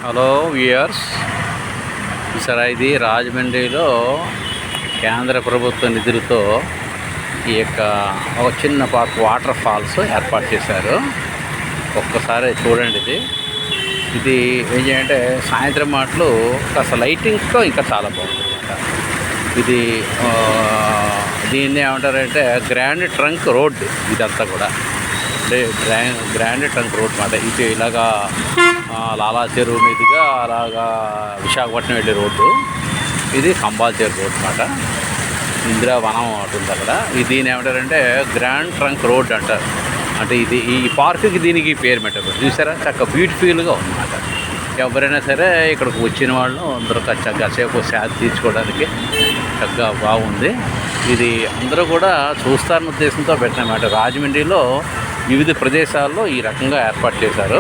Hello viewers, చూసారా ఇది రాజమండ్రిలో కేంద్ర ప్రభుత్వ నిధులతో ఈ యొక్క ఒక చిన్న పార్క్ వాటర్ ఫాల్స్ ఏర్పాటు చేశారు. ఒక్కసారి చూడండి. ఇది ఏం చేయాలంటే సాయంత్రం మాటలు కాస్త లైటింగ్స్తో ఇంకా చాలా బాగుంటుంది. ఇది దీన్ని ఏమంటారంటే గ్రాండ్ ట్రంక్ రోడ్. ఇదంతా కూడా అంటే గ్రాండ్ ట్రంక్ రోడ్ మాట. ఇది ఇలాగా లాలా చెరువు మీదుగా అలాగా విశాఖపట్నం వెళ్ళే రోడ్డు. ఇది కంబాల్ చెరువు రోడ్ మాట. ఇందిరా వనం ఉంటుంది అక్కడ. దీన్ని ఏమంటారంటే గ్రాండ్ ట్రంక్ రోడ్ అంటారు. అంటే ఇది ఈ పార్కుకి దీనికి పేరు పెట్టారు. చూసారా చక్కగా బ్యూటిఫుల్గా ఉందన్నమాట. ఎవరైనా సరే ఇక్కడికి వచ్చిన వాళ్ళు అందరూ కాసేపు శాంతి తీర్చుకోవడానికి చక్కగా బాగుంది. ఇది అందరూ కూడా చూస్తారన్న ఉద్దేశంతో పెట్టినమాట. రాజమండ్రిలో వివిధ ప్రదేశాల్లో ఈ రకంగా ఏర్పాటు చేశారు.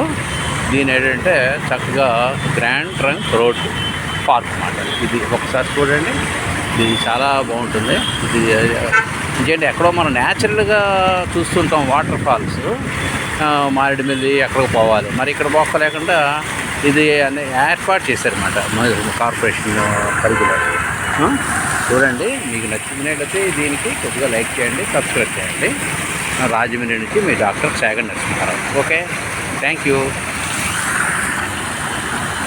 దీని ఏంటంటే చక్కగా గ్రాండ్ ట్రంక్ రోడ్ పార్క్ అన్నమాట. ఇది ఒకసారి చూడండి. ఇది చాలా బాగుంటుంది. ఇది ఇంకేంటి ఎక్కడో మనం న్యాచురల్గా చూస్తుంటాం వాటర్ ఫాల్స్. మారేడుమిల్లి ఎక్కడికి పోవాలి, మరి ఇక్కడ పోక్కలేకుండా ఇది అన్ని ఏర్పాటు చేశారన్నమాట కార్పొరేషన్ పరిధిలో. చూడండి, మీకు నచ్చినట్లయితే దీనికి కొద్దిగా లైక్ చేయండి, సబ్స్క్రైబ్ చేయండి. రాజమండ్రి నుంచి మీ doctor Chaganti Narasimharao. Okay, thank you.